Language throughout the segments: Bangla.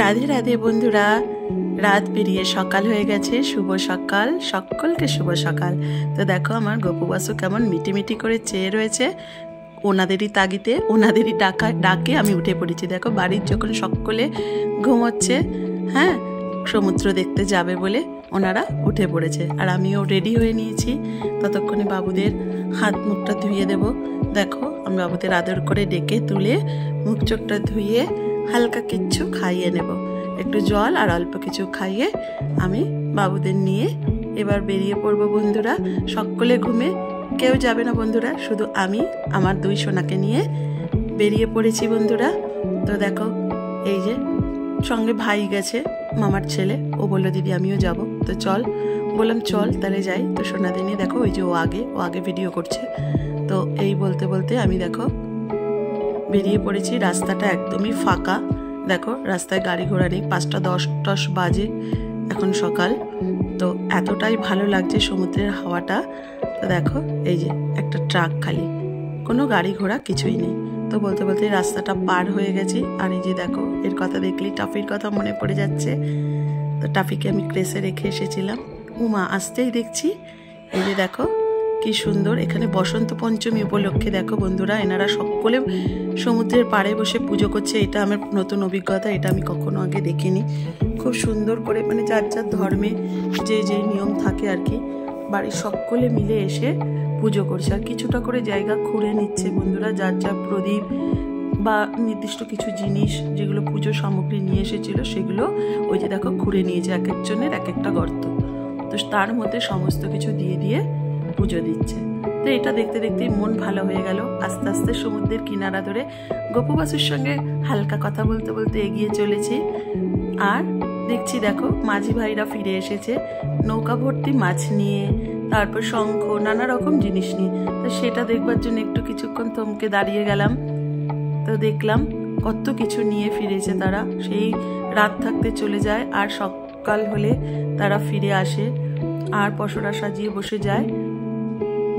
রাধে রাধে বন্ধুরা, রাত পেরিয়ে সকাল হয়ে গেছে। শুভ সকাল, সকলকে শুভ সকাল। তো দেখো আমার গপু বাসু কেমন মিটি করে চেয়ে রয়েছে। ওনাদেরই তাগিতে, ওনাদেরই ডাকে আমি উঠে পড়েছি। দেখো বাড়ির যখন সকলে ঘুমোচ্ছে, হ্যাঁ, সমুদ্র দেখতে যাবে বলে ওনারা উঠে পড়েছে, আর আমিও রেডি হয়ে নিয়েছি। ততক্ষণে বাবুদের হাত মুখটা ধুয়ে দেব। দেখো আমি বাবুদের আদর করে ডেকে তুলে মুখ চোখটা ধুয়ে হালকা কিচ্ছু খাইয়ে নেব, একটু জল আর অল্প কিছু খাইয়ে আমি বাবুদের নিয়ে এবার বেরিয়ে পড়বো বন্ধুরা। সকলে ঘুমে, কেউ যাবে না বন্ধুরা, শুধু আমি আমার দুই সোনাকে নিয়ে বেরিয়ে পড়েছি বন্ধুরা। তো দেখো এই যে সঙ্গে ভাই গেছে, মামার ছেলে, ও বললো দিদি আমিও যাব। তো চল, বললাম চল তাহলে যাই। তো সোনাদের নিয়ে দেখো ওই যে ও আগে ভিডিও করছে। তো এই বলতে বলতে আমি দেখো বেরিয়ে পড়েছি। রাস্তাটা একদমই ফাঁকা, দেখো রাস্তায় গাড়ি ঘোড়া নেই। 5টা 10 বাজে এখন সকাল। তো এতটাই ভালো লাগছে সমুদ্রের হাওয়াটা। তো দেখো এই যে একটা ট্রাক খালি, কোনো গাড়ি ঘোড়া কিছুই নেই। তো বলতে বলতে রাস্তাটা পার হয়ে গেছি। আর এই যে দেখো এর কথা দেখলি টাফির কথা মনে পড়ে যাচ্ছে। তো টাফিকে আমি ক্রেসে রেখে এসেছিলাম। উমা আসতেই দেখছি এই যে দেখো কি সুন্দর। এখানে বসন্ত পঞ্চমী উপলক্ষে দেখো বন্ধুরা এনারা সকলে সমুদ্রের পাড়ে বসে পুজো করছে। এটা আমার নতুন অভিজ্ঞতা, এটা আমি কখনো আগে দেখিনি। খুব সুন্দর করে মানে যার যার ধর্মে যে নিয়ম থাকে আর কি, বাড়ির সকলে মিলে এসে পুজো করছে। আর কিছুটা করে জায়গা খুঁড়ে নিচ্ছে বন্ধুরা, যার যার প্রদীপ বা নির্দিষ্ট কিছু জিনিস যেগুলো পুজো সামগ্রী নিয়ে এসেছিল সেগুলো ওই যে দেখো খুঁড়ে নিয়েছে, এক একজনের এক একটা গর্ত। তো তার মধ্যে সমস্ত কিছু দিয়ে দিয়ে পুজো দিচ্ছে। তো এটা দেখতে দেখতেই মন ভালো হয়ে গেল। আস্তে আস্তে সমুদ্রের কিনারা ধরে গপু বাসুর সঙ্গে হালকা কথা বলতে বলতে এগিয়ে চলেছি। আর দেখছি দেখো মাঝি ভাইরা ফিরে এসেছে নৌকা ভর্তি মাছ নিয়ে, তারপর শঙ্খ, নানা রকম জিনিস নিয়ে। তো সেটা দেখবার জন্য একটু কিছুক্ষণ থমকে দাঁড়িয়ে গেলাম। তো দেখলাম কত কিছু নিয়ে ফিরেছে তারা। সেই রাত থাকতে চলে যায় আর সকাল হলে তারা ফিরে আসে আর পসরা সাজিয়ে বসে যায়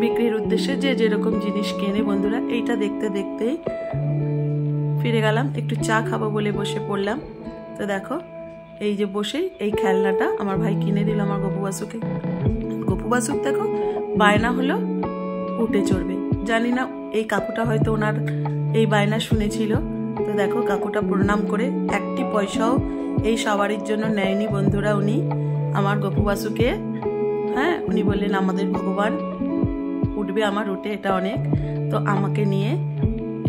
বিক্রির উদ্দেশ্যে। যে যেরকম জিনিস কেনে বন্ধুরা। এইটা দেখতে দেখতেই ফিরে গেলাম, একটু চা খাবো বলে বসে পড়লাম। তো দেখো এই যে বসেই এই খেলনাটা আমার ভাই কিনে দিল আমার গপু বাসুকে। গপু বাসুক দেখো বায়না হলো উঠে চড়বে। জানি না এই কাকুটা হয়তো ওনার এই বায়না শুনেছিল। তো দেখো কাকুটা প্রণাম করে একটি পয়সাও এই সওয়ারির জন্য নেয়নি বন্ধুরা। উনি আমার গপু বাসুকে, হ্যাঁ, উনি বললেন আমাদের ভগবান উঠবে আমার উঠে, এটা অনেক। তো আমাকে নিয়ে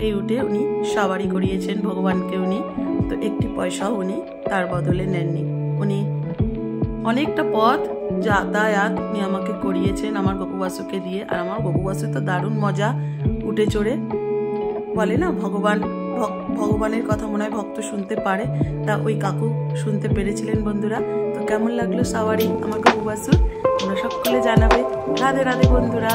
এই উঠে উনি সওয়ারি করিয়েছেন ভগবানকে উনি। তো একটি পয়সাও উনি তার বদলে নেননি। উনি অনেকটা পথ যাতায়াত উনি আমাকে করিয়েছেন আমার গপু বাসুকে দিয়ে। আর আমার গপু বাসু তো দারুণ মজা উঠে চড়ে। বলে না ভগবানের কথা মনে হয় ভক্ত শুনতে পারে, তা ওই কাকু শুনতে পেরেছিলেন বন্ধুরা। তো কেমন লাগলো সওয়ারি আমার গপু বাসুর তোমরা সকলে জানাবে। রাধে রাধে বন্ধুরা।